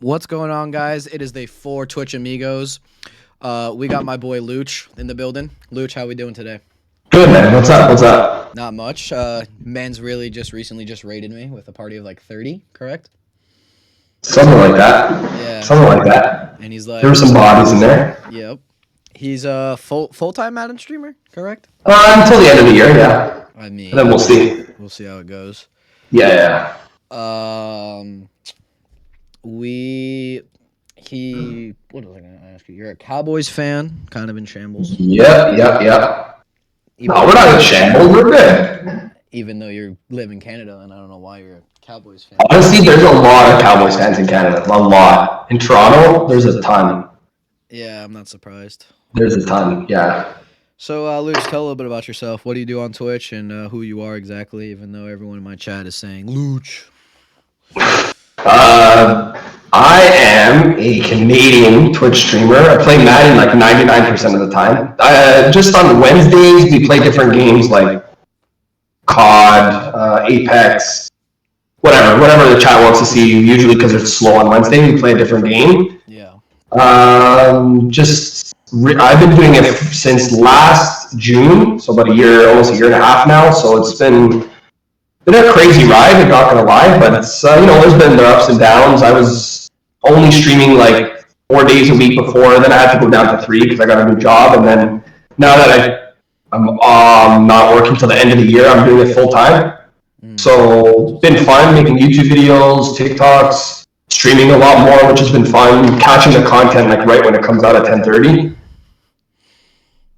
What's going on, guys? It is day 4 Twitch Amigos. We got my boy Looch in the building. Looch, how we doing today? Good, man. What's up? What's up? Not much. Man's really recently raided me with a party of like 30, correct? Something like that. Yeah. Something like that. And he's like, there were some bodies in there. Yep. He's a full-time Madden streamer, correct? Until the end of the year, yeah. I mean, and then we'll see. We'll see how it goes. Yeah. What was I gonna ask you? You're a Cowboys fan, kind of in shambles. Yep. No, we're not in shambles. We're good. Even though you live in Canada, and I don't know why you're a Cowboys fan. Honestly, there's a lot of Cowboys fans in Canada. A lot. In Toronto, there's a ton. Yeah, I'm not surprised. There's a ton, yeah. So, Looch, tell a little bit about yourself. What do you do on Twitch and who you are exactly, even though everyone in my chat is saying Looch. I am a Canadian Twitch streamer. I play Madden like 99% of the time. Just on Wednesdays, we play different games like COD, Apex, whatever the chat wants to see. Usually because it's slow on Wednesday, we play a different game. Yeah. I've been doing it since last June, so about almost a year and a half now. So it's been a crazy ride, I'm not gonna lie, but it's there's been their ups and downs. I was only streaming like 4 days a week before, then I had to go down to 3 because I got a new job, and then now that I'm not working till the end of the year, I'm doing it full time. So it's been fun making YouTube videos, TikToks, streaming a lot more, which has been fun. Catching the content like right when it comes out at 10:30,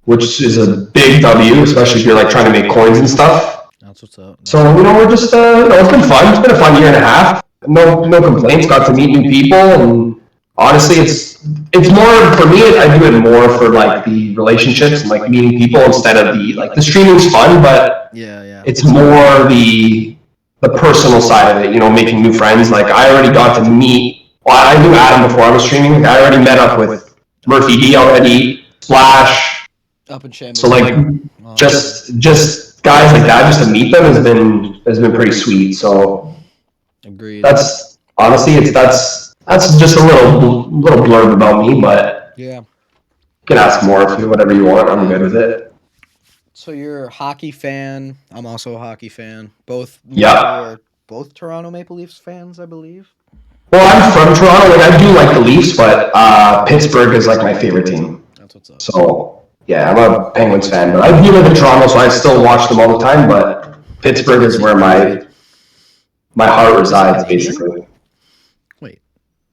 which is a big W, especially if you're like trying to make coins and stuff. That's what's up. So we're just it's been fun. It's been a fun year and a half. No complaints. Got to meet new people, and honestly, it's more for me. I do it more for like the relationships and like meeting people instead of the streaming's fun, but yeah, it's more the personal side of it. Making new friends. Like I already got to meet. Well, I knew Adam before I was streaming. I already met up with Murphy D already. Splash. Up in Shambles. So like just guys like that, just to meet them has been pretty sweet. So agreed. That's honestly that's just a little blurb about me, but yeah, you can ask more if whatever you want. I'm good with it. So you're a hockey fan. I'm also a hockey fan. Both. Yeah. We're both Toronto Maple Leafs fans, I believe. Well, I'm from Toronto, and I do like the Leafs, but Pittsburgh is like my favorite team. That's what's up. So yeah, I'm a Penguins fan, but I do live in Toronto, so I still watch them all the time. But Pittsburgh is where my heart resides, basically. Wait,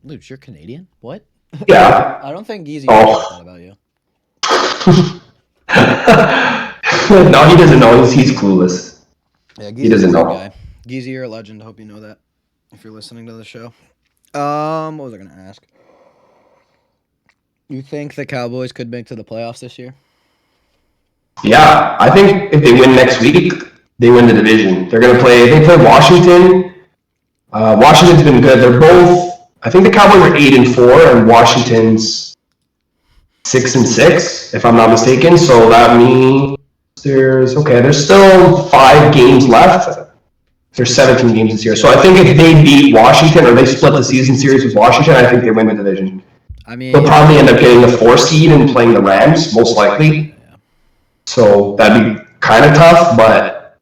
Looch, you're Canadian? What? Yeah. I don't think Geezy knows that about you. No, he doesn't know. He's clueless. Yeah, he doesn't know. Guy. Geezy, you're a legend. Hope you know that if you're listening to the show. What was I gonna ask? You think the Cowboys could make to the playoffs this year? Yeah, I think if they win next week, they win the division. They play Washington. Washington's been good. They're both, I think the Cowboys are 8-4 and Washington's 6-6, if I'm not mistaken. So that means there's still 5 games left. There's 17 games this year. So I think if they beat Washington or they split the season series with Washington, I think they win the division. I mean, they'll probably end up getting the 4 seed and playing the Rams, most likely. Yeah. So that'd be kind of tough, but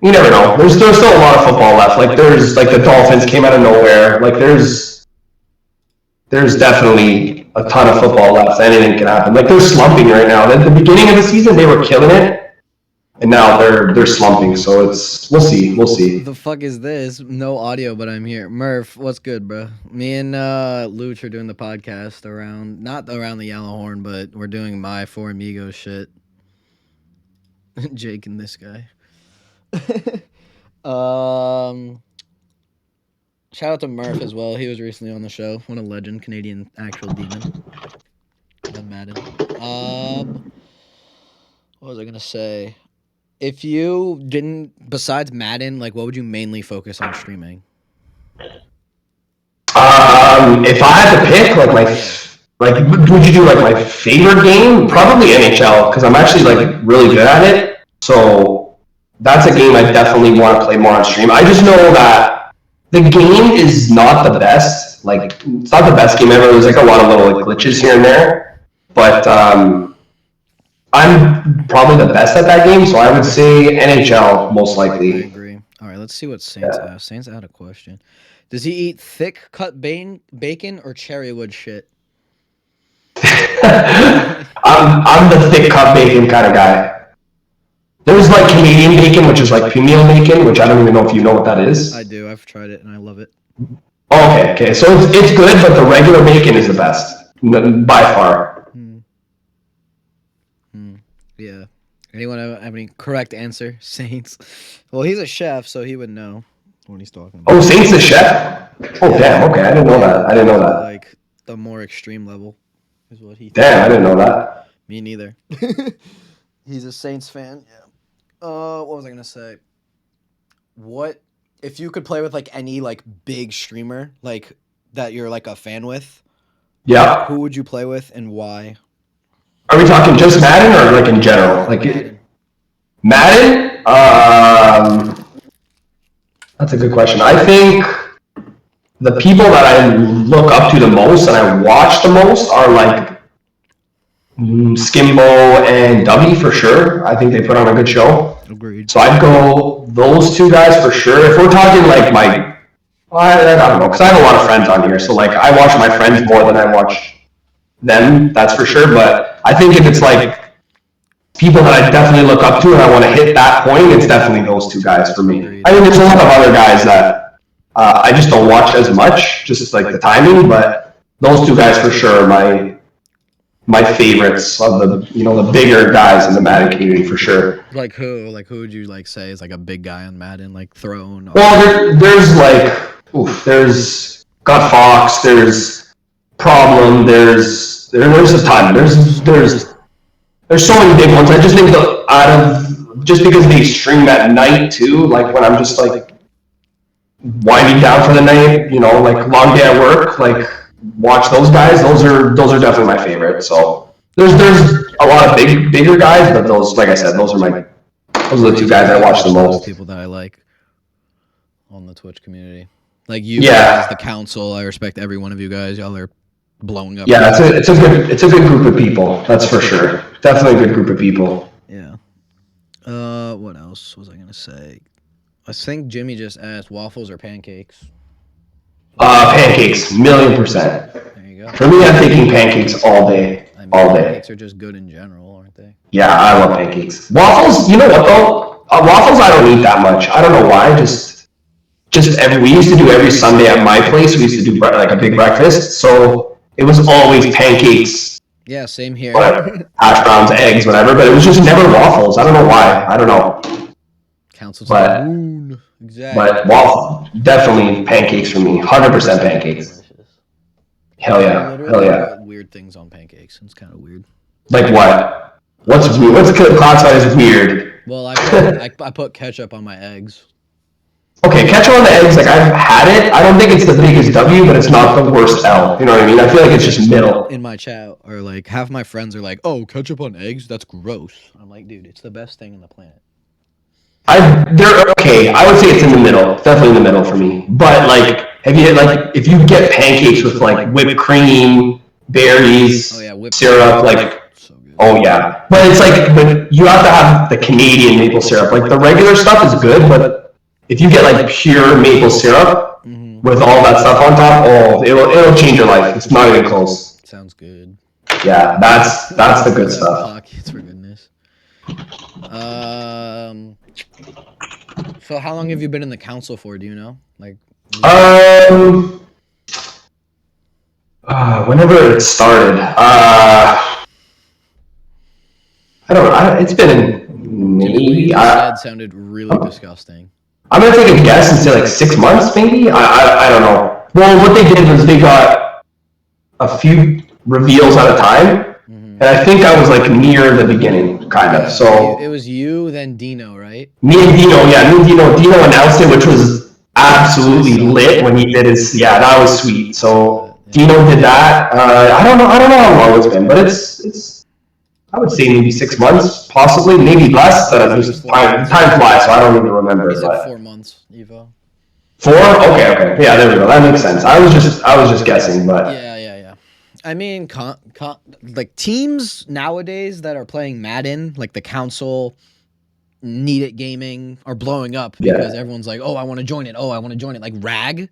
you never know. There's still a lot of football left. Like there's the Dolphins came out of nowhere. Like there's definitely a ton of football left. Anything can happen. Like they're slumping right now. At the beginning of the season, they were killing it, and now they're slumping. So we'll see. The fuck is this? No audio, but I'm here. Murph, what's good, bro? Me and Looch are doing the podcast not around the Yellow Horn, but we're doing my 4 Amigos shit. Jake and this guy. Shout out to Murph as well. He was recently on the show. What a legend, Canadian actual demon. On Madden. What was I gonna say? If you didn't, besides Madden, like what would you mainly focus on streaming? If I had to pick, would you do like my favorite game? Probably NHL, because I'm actually like really good at it. So that's a game I definitely want to play more on stream. I just know that the game is not the best Like, it's not the best game ever. There's like a lot of little like glitches here and there, but I'm probably the best at that game, so I would say NHL most I likely. agree. All right, let's see what Saints asked. Saints had a question. Does he eat thick cut bacon or cherrywood shit? I'm the thick cut bacon kind of guy. There's like Canadian bacon, which is like premium bacon, which I don't even know if you know what that is. I do. I've tried it and I love it. Oh, okay. So it's good, but the regular bacon is the best by far. Yeah. Anyone have any correct answer? Saints. Well, he's a chef, so he would know what he's talking about. Oh, Saints the chef? Oh, damn. Okay, I didn't know that. I didn't know that. Like the more extreme level is what he. Damn, I didn't know that. Me neither. He's a Saints fan. Yeah. What was I gonna say? What if you could play with like any like big streamer like that you're like a fan with? Yeah. Who would you play with and why? Are we talking just Madden or like in general? Like Madden? That's a good question. I think the people that I look up to the most and I watch the most are like Skimbo and Dubby for sure. I think they put on a good show. Agreed. So I'd go those two guys for sure. If we're talking like I don't know, because I have a lot of friends on here. So like I watch my friends more than I watch them, that's for sure. But I think if it's like people that I definitely look up to and I want to hit that point, it's definitely those two guys for me. I mean, there's a lot of other guys that I just don't watch as much, just like the timing, but those two guys for sure are my favorites of the bigger guys in the Madden community for sure. Like who? Like who would you like say is like a big guy on Madden, like Throne? Well, there's like there's Gut Fox, there's Problem, there's a ton. There's so many big ones. I just think just because they stream at night too, like when I'm just like winding down for the night, like long day at work, like watch those guys. Those are definitely my favorite. So there's a lot of bigger guys, but those, like I said, those are the two guys I watch the most. People that I like on the Twitch community, like you guys, the council. I respect every one of you guys. Y'all are blowing up. Yeah, it's a good group of people. That's for sure. Definitely a good group of people. Yeah. What else was I gonna say? I think Jimmy just asked waffles or pancakes. Pancakes, 1,000,000%. There you go. For me, I'm thinking pancakes all day. I mean, all day. Pancakes are just good in general, aren't they? Yeah, I love pancakes. Waffles, you know what though? Waffles I don't eat that much. I don't know why. Just we used to do every Sunday at my place. We used to do like a big breakfast, so it was always pancakes. Yeah, same here. Whatever, hash browns, eggs, whatever. But it was just never waffles. I don't know why. I don't know. Council's but exactly. But waffle, definitely pancakes for me. 100% pancakes. Hell yeah. Hell yeah. Weird things on pancakes. It's kind of weird. Like what? What's weird? What's classified as weird? Well, I put ketchup on my eggs. Okay, ketchup on the eggs, like I've had it. I don't think it's the biggest W, but it's not the worst L. You know what I mean? I feel like it's just middle. In my chat, or like half my friends are like, "Oh, ketchup on eggs? That's gross." I'm like, dude, it's the best thing on the planet. They're okay. I would say it's in the middle. Definitely in the middle for me. But like, if you get pancakes with like whipped cream, berries, syrup, like, so good. Oh yeah. But it's like, but you have to have the Canadian maple syrup. Like the regular stuff is good, but if you get like pure maple syrup with all that stuff on top, it'll change your life. It's not even close. Sounds good. Yeah, that's the good stuff. Pockets, for goodness. So how long have you been in the council for? Do you know? Like. Whenever it started, I don't know. It's been maybe. That sounded really disgusting. I'm gonna take a guess and say like 6 months, maybe. I don't know. Well, what they did was they got a few reveals at a time, and I think I was like near the beginning, kind of. So it was you, then Dino, right? Me and Dino, Dino announced it, which was absolutely lit when he did his. Yeah, that was sweet. So Dino did that. I don't know how long it's been, but it's. I would say maybe 6 months, possibly, maybe less. Just time flies, so I don't even remember. He said 4 months, Evo. 4? Okay. Yeah, there we go. That makes sense. I was just guessing, but Yeah. I mean, like teams nowadays that are playing Madden, like the Council, Need It Gaming, are blowing up because yeah. everyone's like, "Oh, I want to join it. Oh, I want to join it." Like Rag.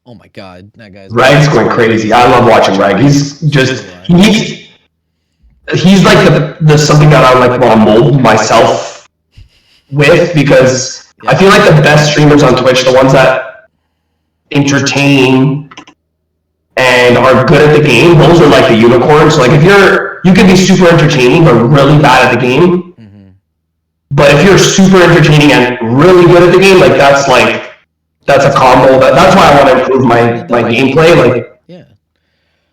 Oh my god, that guy's Rag's going crazy. I love watching Rag. He's just so do I. he's like the something that I like want to mold myself with, because I feel like the best streamers on Twitch, the ones that entertain and are good at the game, those are like the unicorns. So like if you can be super entertaining but really bad at the game, but if you're super entertaining and really good at the game, like that's a combo. That's why I want to improve my gameplay, like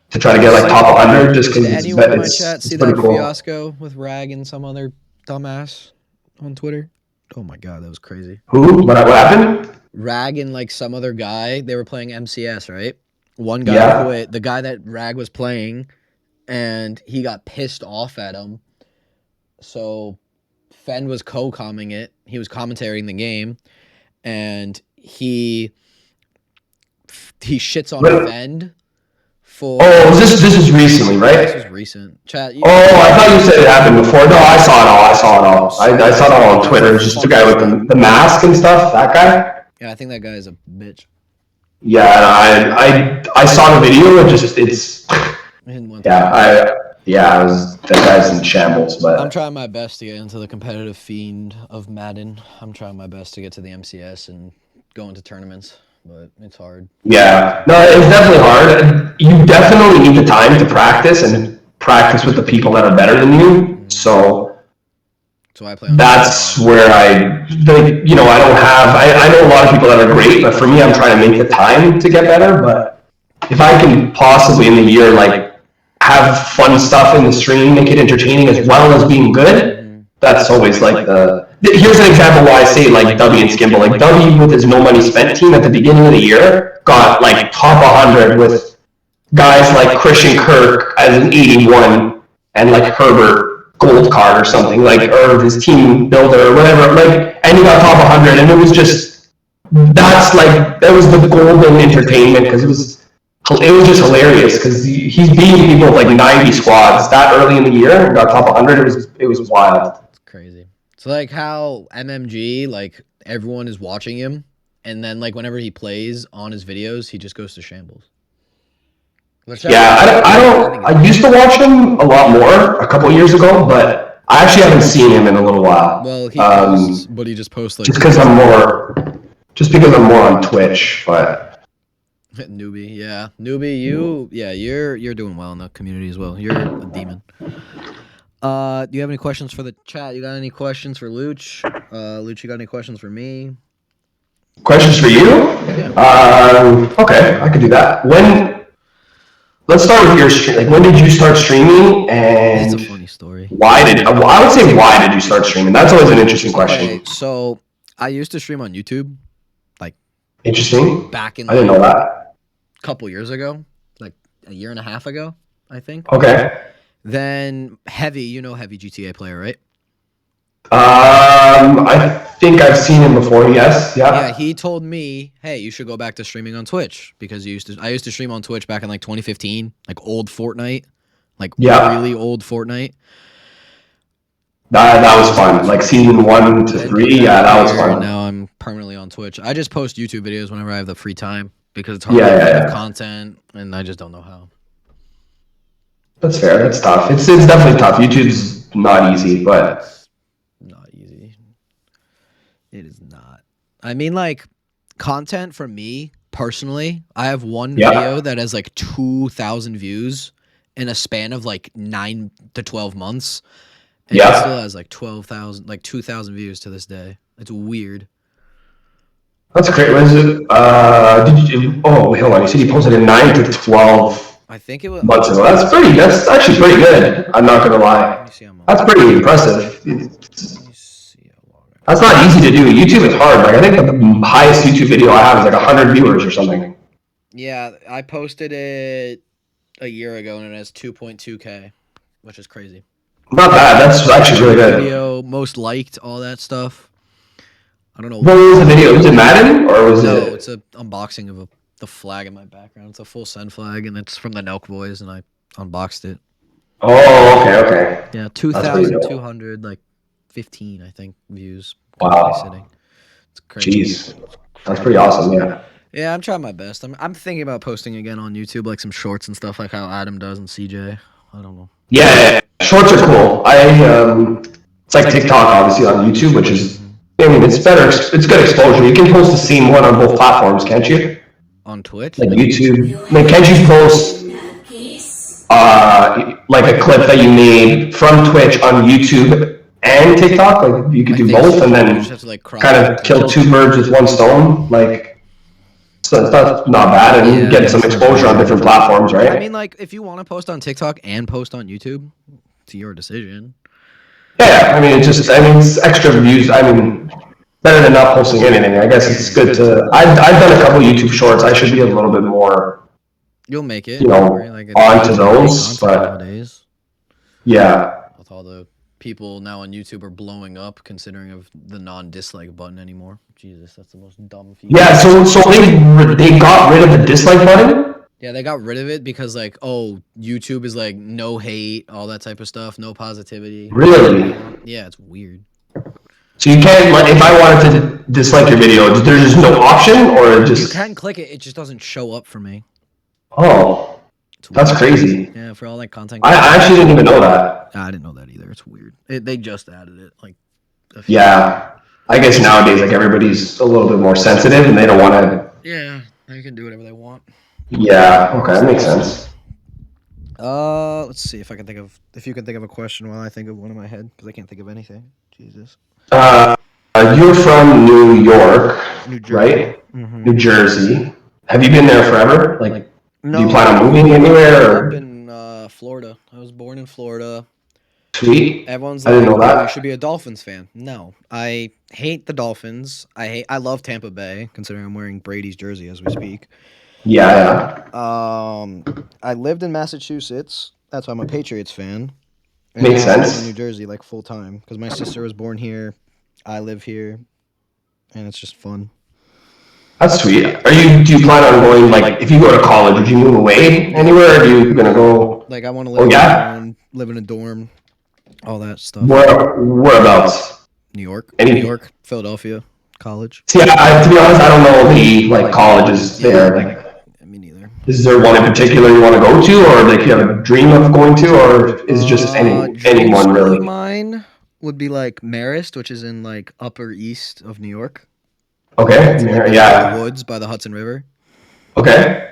to try to get like top 100, just because Did anyone in my it's chat see pretty that cool. fiasco with Rag and some other dumbass on Twitter? Oh my god, that was crazy. Who? What happened? Rag and like some other guy, they were playing MCS, right? One guy quit, the guy that Rag was playing, and he got pissed off at him. So Fen was co-commenting it. He was commentating the game, and he shits on Fen for. Oh, this is recently, right? This is recent. Chat. I thought you said it happened before. No, I saw it all. I saw it all on Twitter. It's just the guy with the mask and stuff. That guy. Yeah, I think that guy is a bitch. Yeah, I saw the video. That guy's in shambles. But I'm trying my best to get into the competitive fiend of Madden. I'm trying my best to get to the MCS and go into tournaments, but it's hard. Yeah, no, it's definitely hard. You definitely need the time to practice and practice with the people that are better than you. So I play. That's where I don't have. I know a lot of people that are great, but for me, I'm trying to make the time to get better. But if I can possibly in the year like have fun stuff in the stream, make it entertaining as well as being good, that's always like the. Here's an example why I say like W and Skimble. Like W with his no money spent team at the beginning of the year got like top 100 with guys like Christian Kirk as an 81 and like Herbert gold card or something, like, or his team builder or whatever, like, and he got top 100, and it was just, that was the golden entertainment, because it was just hilarious, because he's beating people with like 90 squads that early in the year and got top 100. It was wild. It's crazy. It's like how MMG, like, everyone is watching him, and then like whenever he plays on his videos, he just goes to shambles. Yeah, I used to watch him a lot more a couple years ago, but I actually haven't seen him in a little while. Well, he posts, but he just posts like just because I'm more on Twitch, but newbie, you're doing well in the community as well. You're a demon. Do you have any questions for the chat? You got any questions for Looch? Looch, you got any questions for me? Questions for you? Yeah. Okay, I could do that. Let's start with your stream. Like, when did you start streaming? And it's a funny story. Why did you start streaming? That's always an interesting question. Okay, so I used to stream on YouTube, like interesting. Back in I didn't know that. A couple years ago, like a year and a half ago, I think. Okay. Then Heavy GTA player, right? I think I've seen him before. Yes. Yeah. Yeah. He told me, "Hey, you should go back to streaming on Twitch because I used to stream on Twitch back in like 2015, like old Fortnite, like really old Fortnite." That was fun. Like season 1 to 3. Yeah, that was fun. Now I'm permanently on Twitch. I just post YouTube videos whenever I have the free time because it's hard to have content, and I just don't know how. That's fair. That's tough. It's definitely tough. YouTube's not easy, but. Not easy. It is not. I mean, like, content for me, personally, I have one video that has, like, 2,000 views in a span of, like, 9 to 12 months. And it still has, like, 2,000 views to this day. It's weird. That's great. Was it, hold on. You said you posted in 9 to 12 I think it was months ago. That's actually pretty good. I'm not gonna lie. That's pretty impressive. That's not easy to do. YouTube is hard. Like, I think the highest YouTube video I have is like 100 viewers or something. Yeah, I posted it a year ago and it has 2.2K, which is crazy. Not bad. That's actually really good. Video, most liked, all that stuff. I don't know. What was the video? Was it Madden or was No, it? it's a unboxing of the flag in my background. It's a full send flag, and it's from the Nelk Boys, and I unboxed it. Oh, okay. Yeah, That's pretty dope. 2,200 like 15, I think, views. Currently Wow. sitting. It's crazy. Jeez. That's pretty awesome. Yeah. Yeah, I'm trying my best. I'm thinking about posting again on YouTube, like some shorts and stuff, like how Adam does and CJ. I don't know. Yeah. Shorts are cool. It's like TikTok, obviously, on YouTube, which is, I mean, it's better. It's good exposure. You can post the same one on both platforms, can't you? On Twitch? Like YouTube. Like, can't you post like a clip that you made from Twitch on YouTube and TikTok? Like, you could do both, and You then just have to like crop kind it. of kill two birds with one stone. Like, so that's not bad, and get some exposure on different platforms, right? I mean, like, if you want to post on TikTok and post on YouTube, it's your decision. Yeah, I mean, it's extra views. I mean, better than not posting anything. I guess it's good to. I've done a couple YouTube shorts. I should be a little bit more, You'll make it. you know, like, onto those, but nowadays, yeah. with all the people now on YouTube are blowing up, considering of the non-dislike button anymore. Jesus, that's the most dumb feature. Yeah, so they got rid of the dislike button? Yeah, they got rid of it because, like, oh, YouTube is like no hate, all that type of stuff, no positivity. Really? Yeah, it's weird. So you can't, like, if I wanted to dislike your video, there's just no option, or just... You can click it, it just doesn't show up for me. Oh, that's crazy. Yeah, for all that content. I actually didn't even know that. I didn't know that either. It's weird. They just added it, like. Yeah, I guess nowadays, like, everybody's a little bit more sensitive, and they don't want to... Yeah, they can do whatever they want. Yeah, okay, that makes sense. Let's see if you can think of a question while I think of one in my head, because I can't think of anything. Jesus. You're from New York, New Jersey. right? Mm-hmm. New Jersey. Have you been there forever? Like, No, do you plan on moving anywhere? Up in Florida. I was born in Florida. Sweet. Everyone's I didn't know that. You should be a Dolphins fan. No, I hate the Dolphins. I love Tampa Bay, considering I'm wearing Brady's jersey as we speak. Yeah. I lived in Massachusetts. That's why I'm a Patriots fan. And Makes now I live sense. in New Jersey, like, full time, because my sister was born here. I live here, and it's just fun. That's sweet. Do you plan on going, like, if you go to college, would you move away anywhere, or are you gonna go? Like, I want to live on my own, live in a dorm, all that stuff. Whereabouts? New York, Philadelphia, college. See, to be honest, I don't know the, like, colleges there. Like, Me neither. is there one in particular you want to go to, or like you have a dream of going to, or is just anyone really? Mine would be like Marist, which is in like upper east of New York. Okay. Like Yeah. the woods by the Hudson River. Okay.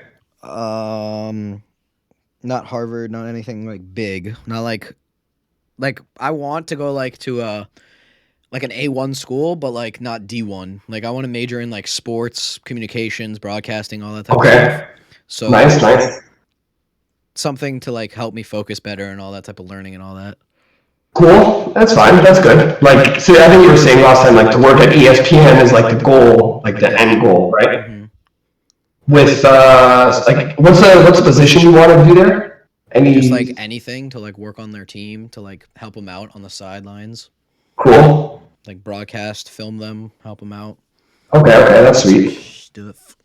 Not Harvard, not anything like big, not like I want to go like to like an A1 school, but like not D1. Like, I want to major in like sports, communications, broadcasting, all that type of stuff. So Nice. something to like help me focus better and all that type of learning and all that. Cool. That's fine. That's good. Like, so I think you were saying last time, like, to work at ESPN is like the goal, like the end goal, right? Mm-hmm. With like, what's the position you want to do there? Just like anything to like work on their team, to like help them out on the sidelines. Cool. Like broadcast, film them, help them out. Okay, that's sweet. Stuff.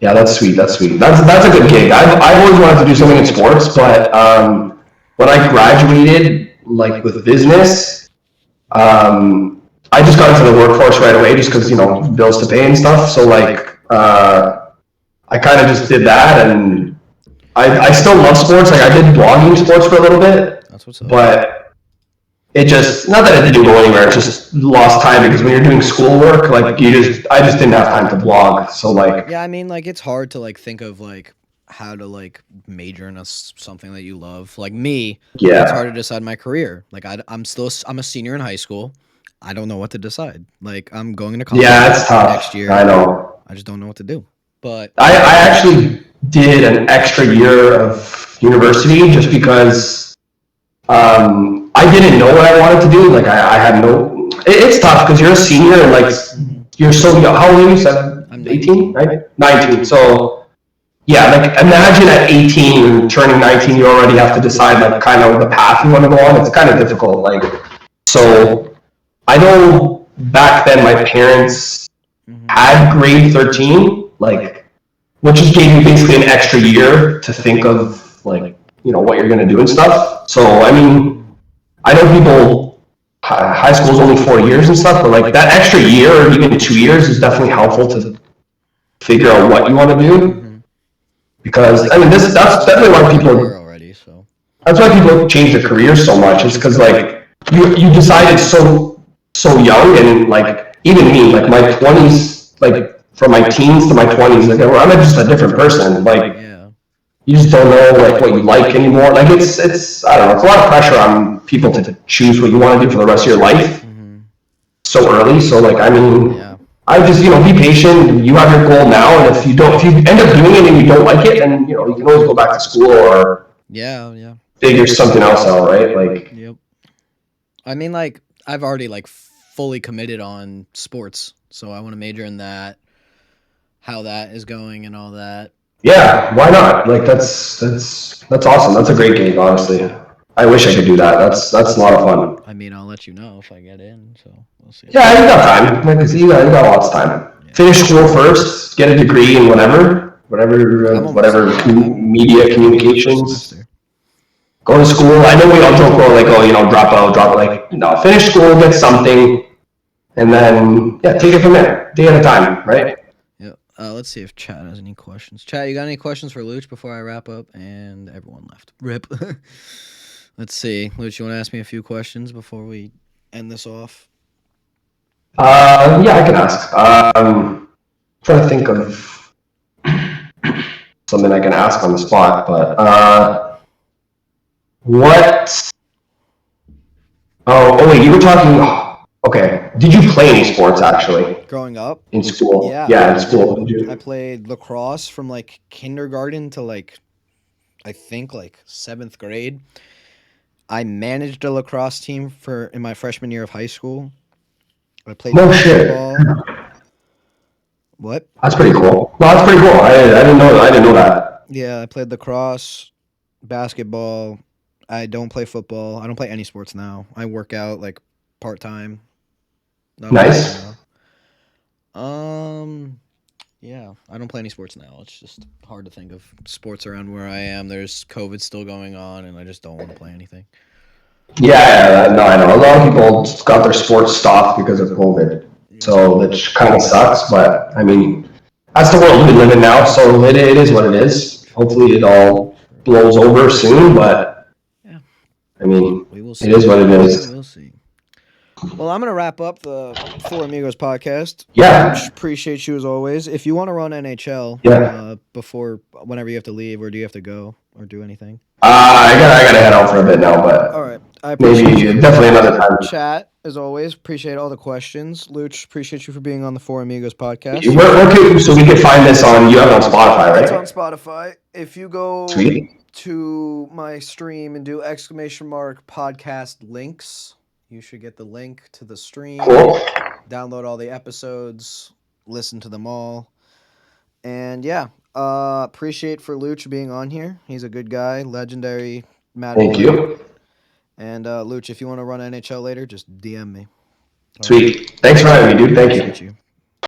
Yeah, that's sweet. That's a good gig. I've always wanted to do something in sports, but when I graduated, like, with business, I just got into the workforce right away, just because, bills to pay and stuff. So, like, I kind of just did that, and I still love sports. Like, I did blogging sports for a little bit. That's what's up. But it just, not that it didn't go anywhere, it just lost time, because when you're doing schoolwork, like, I just didn't have time to blog. So, like, yeah, I mean, like, it's hard to like think of like how to like major in something that you love. Like me, it's hard to decide my career. Like, I'm a senior in high school. I don't know what to decide. Like, I'm going into college it's tough. next year. I know. I just don't know what to do. But I actually did an extra year of university just because I didn't know what I wanted to do. Like, I had no. It's tough because you're a senior and, like, you're so young. How old are you? I'm 18, right? 19. So, yeah, like, imagine at 18, turning 19, you already have to decide, like, kind of the path you want to go on. It's kind of difficult. Like, so I know back then my parents had grade 13, like, which just gave you basically an extra year to think of, like, what you're going to do and stuff. So, I mean, I know people, high school is only 4 years and stuff, but like that extra year or even 2 years is definitely helpful to figure out what you want to do. Because, I mean, that's definitely why people, already, so. that's why people change their careers so much. It's because, like, you decided so young, and like even me, like my 20s, like from my teens to my 20s, like I'm just a different person. Like you just don't know like what you like anymore. Like it's I don't know. It's a lot of pressure on people to choose what you want to do for the rest of your life so early. So like I mean, I just be patient. You have your goal now, and if you end up doing it and you don't like it, then you can always go back to school or figure something else out, right? Like I mean, like I've already like fully committed on sports, so I want to major in that. How that is going and all that. Yeah, why not? Like that's awesome. That's a great game, honestly. I wish I could do that. That's a lot of fun. I mean, I'll let you know if I get in, so we'll see. Yeah, you got time. Like you got lots of time. Finish school first, get a degree in whatever media communications. Go to school. I know we all joke about like, drop out. Like, no, finish school, get something, and then take it from there, day at a time, right? Let's see if chat has any questions. Chat, you got any questions for Looch before I wrap up? And everyone left. Rip. Let's see. Looch, you want to ask me a few questions before we end this off? Yeah, I can ask. Trying to think of something I can ask on the spot, but what? Oh wait, you were talking. Okay, did you play any sports actually? Growing up? In school? Yeah, in school. I played lacrosse from like kindergarten to like, I think like 7th grade. I managed a lacrosse team in my freshman year of high school. I played basketball. What? That's pretty cool. No, that's pretty cool. I didn't know that. Yeah, I played lacrosse, basketball. I don't play football. I don't play any sports now. I work out like part-time. Nice. Yeah, I don't play any sports now. It's just hard to think of sports around where I am. There's COVID still going on, and I just don't want to play anything. Yeah, no, I know. A lot of people just got their sports stopped because of COVID. So it kind of sucks, but I mean, that's the world we live in now. So it is what it is. Hopefully it all blows over soon, but I mean, it is what it is. We'll see. Well, I'm going to wrap up the Four Amigos podcast. Yeah. Appreciate you as always. If you want to run NHL before, whenever you have to leave, or do you have to go or do anything? I gotta head out for a bit now, but all right. I appreciate you. Definitely another time. Chat, as always. Appreciate all the questions. Looch, appreciate you for being on the Four Amigos podcast. So we can find this on Spotify, right? It's on Spotify. If you go to my stream and do ! podcast links, you should get the link to the stream. Cool. Download all the episodes, listen to them all. And appreciate for Looch being on here. He's a good guy, legendary. Thank you. And Looch, if you want to run NHL later, just DM me. Sweet. Thanks for having me, dude. Thank you.